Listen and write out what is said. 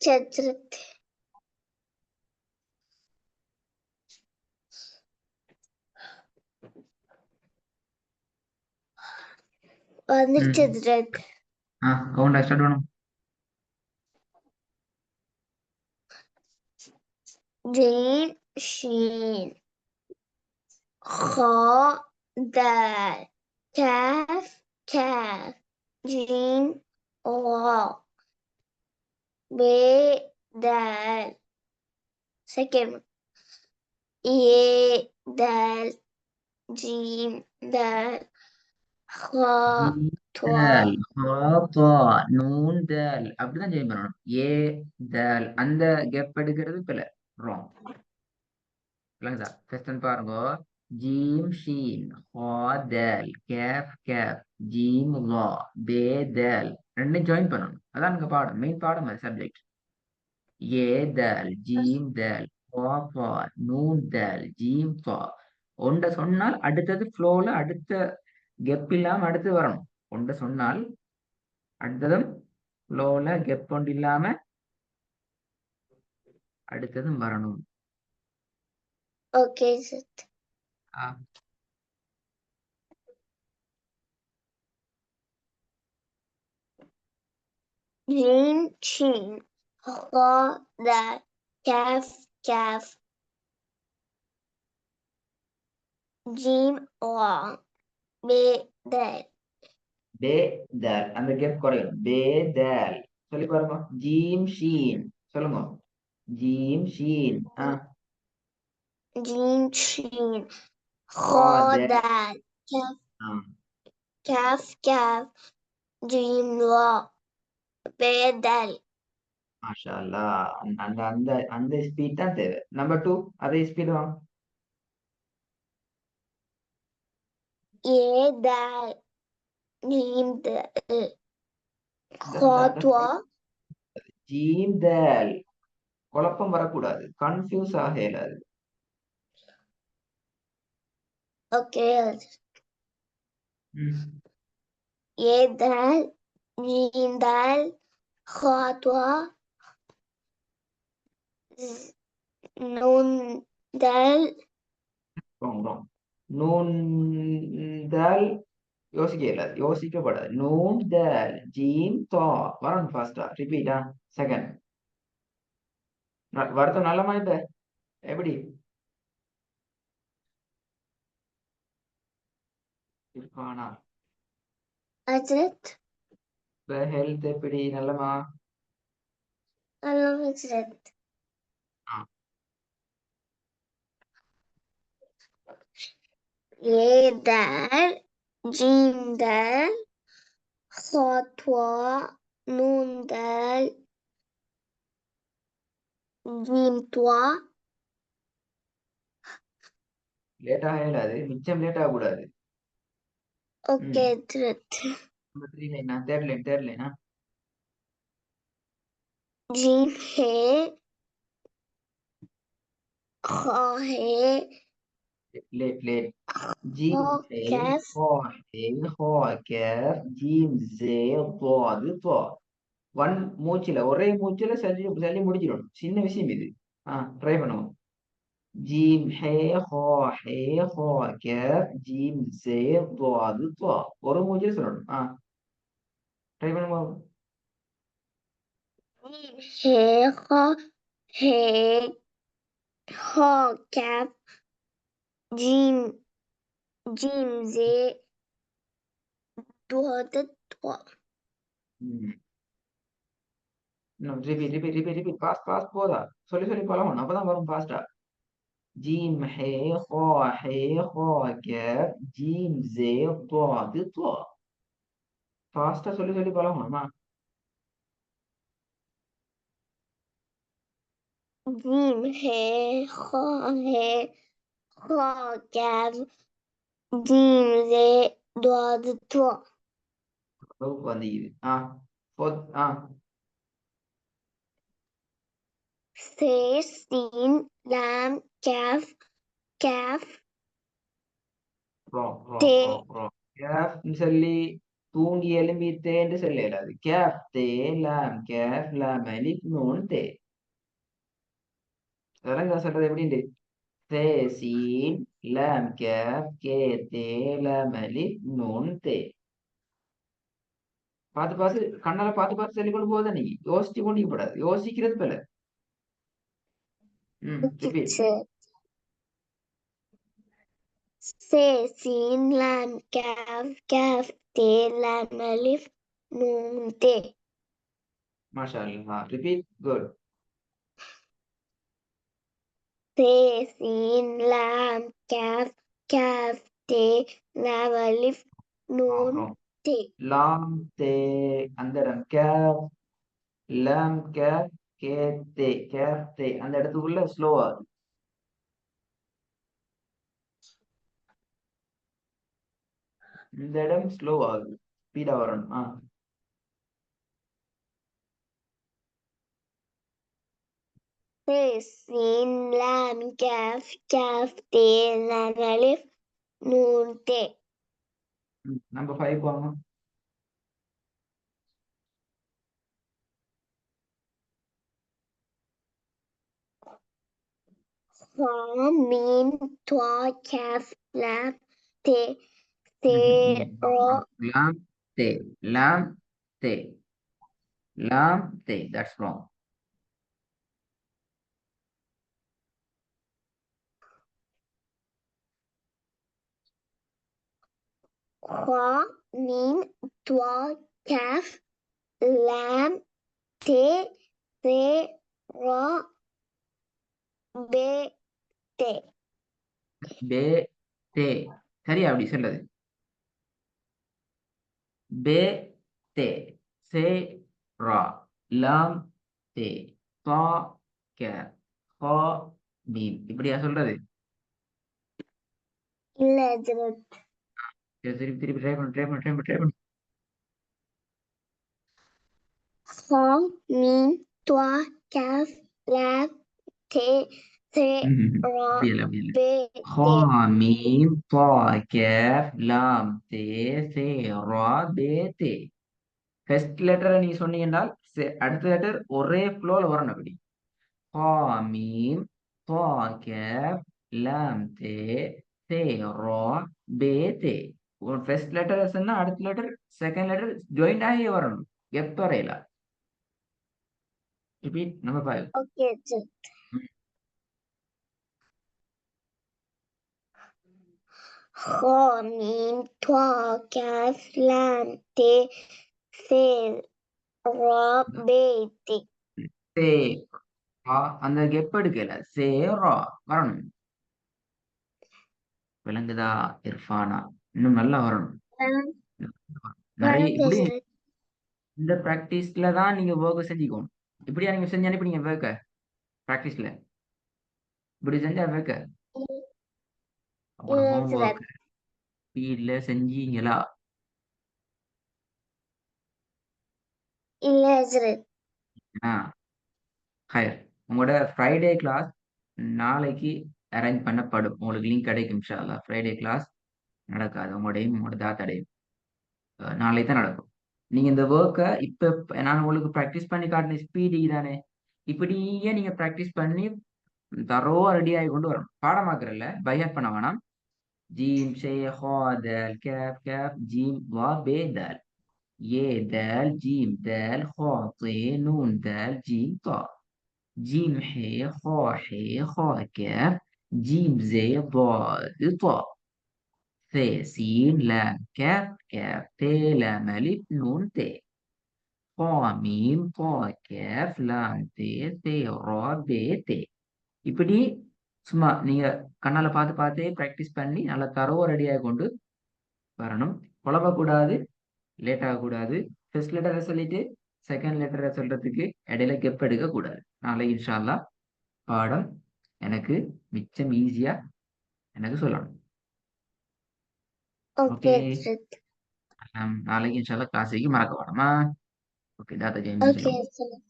شجرة شجرة count start பண்ணும். جيم شين خاء دال كاف كاف جيم راء ب دال second يه دال جيم دال خاء தால் طاء noon தால் அப்படிதான் ஜெயின் பண்ணணும். ஏ தால் அந்த கேப் எடுக்கிறது பில ராங். விளங்குதா? ஃபர்ஸ்ட் பாருங்க. ஜீம் ஷீன் ஹா தால் கேஃப் கேஃப் ஜீம் லா பே தால் ரெண்டையும் ஜாயின் பண்ணணும். அதான் இங்க பாடம், மெயின் பாடம் அது சப்ஜெக்ட். ஏ தால் ஜீம் தால் ஹா ஃபா நூன் தால் ஜீம் ஃபா. ஒன்றை சொன்னால் அடுத்தது ஃப்ளோல அடுத்த கெப் இல்லாம அடுத்து வரணும். ஒன்றை சொன்னால் அடுத்ததும் ஃப்ளோல கெப் ஒன்று இல்லாம அடுத்ததும் வரணும். okay ست ஆ, جيم شين خاء دال كاف كاف جيم راء ب دال பே தால் அந்த கெப் குறையும். பே தால் சொல்லி பாருங்க. ஜீம் ஷீன் சொல்லுங்க. ஜீம் ஷீன் جيم شين ஹா خاء தால் دال كاف ஆ, كاف كاف جيم راء ب دال மாஷா அல்லாஹ். அந்த அந்த அந்த ஸ்பீட் தான் தேவை. நம்பர் 2 அதே ஸ்பீட் வாங்க. يه دال جيم دال இந்த خطوة ஜீம் தால் குழப்பம் வரக்கூடாது, கன்ஃபியூஸ் ஆக இயலாது. اوكي ம். يه دال جيم دال خطوة نون دال wrong, wrong. நூன் தால் யோசிக்க இயலாது, யோசிக்கப்படாது. நூன் தால் ஜீம் தா வரணும் ஃபாஸ்டா. ரிப்பீட்டா செகண்ட் வருத்தம் நல்லமா இப்ப எப்படி இருப்பானா? أجرت இப்ப ஹெல்த் எப்படி நல்லமா? أنا أجرت ஆ, يه دال جيم دال خطوة نون دال جيم توا லேட் ஆக இயலாது, மிச்சம் லேட் ஆகக்கூடாது. ம். اوكي أجرت நம்பர் 3 லைனா தேர்ட் லைனா جيم هي خا هي லேட் லேட். جيم خا هي كاف خا هي خا كاف جيم زي ضاد طا. ஒன் மூச்சுல ஒரே மூச்சுல சொல்லி சொல்லி முடிச்சிடணும். சின்ன விஷயம் இது. ட்ரை பண்ணுவோம். ஜீம் ஹே ஹா ஹே ஹா கேஃப் ஜீம் ஜே ضاد طا. ஒரு மூச்சுல சொல்லணும். ட்ரை பண்ணுவோம். جيم هي خا هي خا كاف جيم جيم زي ضاد طا ரிப்பீட் பாஸ்ட் போதா? சொல்லி சொல்லி பழகணும், அப்பதான் வரும் ஃபாஸ்டா. جيم حي خا حي خا كاف جيم زي ضاد طا. ஃபாஸ்டா சொல்லி சொல்லி பழகணுமா? جيم هي خا كاف جيم زي ضاد طا அளவுக்கு வந்து இது fourth سي سين لام كاف كاف wrong, wrong, تي wrong, wrong. Cafe சொல்லி தூங்கி எலும்பித்தேன்னு சொல்லலாது. கேப் தே லாம் கேப் லாம் அலிஃப் நூன் தே. அதெல்லாம் சொல்றது எப்படின்ட்டு தே சீன் லாம் கேப் கே தே லாம் அலிஃப் நூன் தே. பார்த்து பார்த்து கண்ணால பார்த்து பார்த்து சொல்லிக் கொண்டு போதா, நீ யோசிச்சு கொண்டு போடாது, யோசிக்கிறது போல. Repeat. teacher. Say, sin, lam, calf, te, lam, alif, noon, te. Masha Allah. Repeat. Good. Say, sin, lam, calf, te, lam, alif, noon, Wrong. te. Lam te andaram kaf lam kaf ke te kaf te அந்த இடத்துக்குள்ள ஸ்லோவா இந்த இடம் slow ஆகுது, speedo வரணும். Say, sin, lam, calf, te, lam, alif, noon, te. Number 5 வாங்க. Ha, mim, twa, calf, lam, te, ra. lam te lam te lam te, that's wrong. Ha, mim, twa, calf, lam, te, ra, be, te. பே தே, சரியா அப்படி சொல்றது. பே தே சே ரா லாம் தே தா K ஹா meme, இப்படியா சொல்றது? இல்ல ஹஜ்ரத். திருப்பி திருப்பி ட்ரை பண்ணு. Ha, mim, twa, calf, lam, te, ra, அப்படி இல்ல அப்படி இல்ல. be, ஹா te. மீம் தா கேஃப் லாம் தே சே ரா பே தே. ஃபர்ஸ்ட் லெட்டரை நீ சொன்னீங்கன்னா அடுத்த லெட்டர் ஒரே ஃப்ளோல வரணும். அப்படி ஹா மீம் தா கேஃப் லாம் தே சே ரா பே தே. ஒரு ஃபர்ஸ்ட் லெட்டர் சொன்னா அடுத்த லெட்டர் செகண்ட் லெட்டர் ஜாயிண்ட் ஆகி வரணும், கெப் வரையில. Repeat number 5. Okay, Hazrat. Ha, mim, twa, calf, lam, te, ra, be, te. சே ரா, அந்த கெப் எடுக்கல, சே ரா வரணும். விளங்குதா இர்ஃபானா? இன்னும் நல்லா வரணும். lam, நிறைய வருது இப்படி ஹஜ்ரத். இந்த பிராக்டிஸ்ல தான் நீங்க ஒர்க் செஞ்சுக்கணும். இப்படியா நீங்க செஞ்சு அனுப்பினீங்க ஒர்க்க பிராக்டிஸ்ல? இப்படி செஞ்சா ஒர்க்க இல்ல உங்களோட ஹோம் ஒர்க் ஹஜ்ரத். ஸ்பீட்ல செஞ்சீங்களா? இல்ல ஹஜ்ரத். ஆ, ஹயர். உங்களோட ஃப்ரைடே கிளாஸ் நாளைக்கு அரேஞ்ச் பண்ணப்படும். உங்களுக்கு லிங்க் கிடைக்கும் இன்ஷா அல்லாஹ். ஃப்ரைடே கிளாஸ் நடக்காது, உங்களோடையும் உங்களோட தாத்தாடையும் நாளைக்கு தான் நடக்கும். நீங்க இந்த ஒர்க்கை இப்ப நான் உங்களுக்கு ப்ராக்டிஸ் பண்ணி காட்டின ஸ்பீடு தானே, இப்படியே நீங்க ப்ராக்டிஸ் பண்ணி தரோவா ரெடி ஆகி கொண்டு வரணும். பாடமாக்குறல்ல பைஹாட் பண்ண வேணாம். ஜீம் ஷே ஹா தால் கேப் கேப் ஜீம் வா பே தால் ये दाल जीम दाल खा ते नून दाल जीम طا جيم حي خا حي خا كاف جيم زي ضاد طا ثاء سين لام كاف كاف تاء لام ألف نون تاء خا ميم طا كاف لام تاء ثاء را ب تاء. இப்படி சும்மா நீங்க கண்ணால பார்த்து பார்த்தே ப்ராக்டிஸ் பண்ணி நல்லா தரவா ரெடியாக கொண்டு வரணும். குழப்பக்கூடாது, லேட் ஆகக்கூடாது. ஃபர்ஸ்ட் லெட்டரை சொல்லிட்டு செகண்ட் லெட்டரை சொல்றதுக்கு இடையில கெப் எடுக்க கூடாது. நாளை இன்ஷா அல்லாஹ் பாடம் எனக்கு மிச்சம் ஈஸியா எனக்கு சொல்லணும். ஓகே ஓகே, ஹஜ்ரத். நாளைக்கு இன்ஷா அல்லாஹ் கிளாஸுக்கு மறக்க வேணாமா? ஓகே, தாத்தா ஜெய் ஓகே சொல்லுங்க. ஹஜ்ரத்.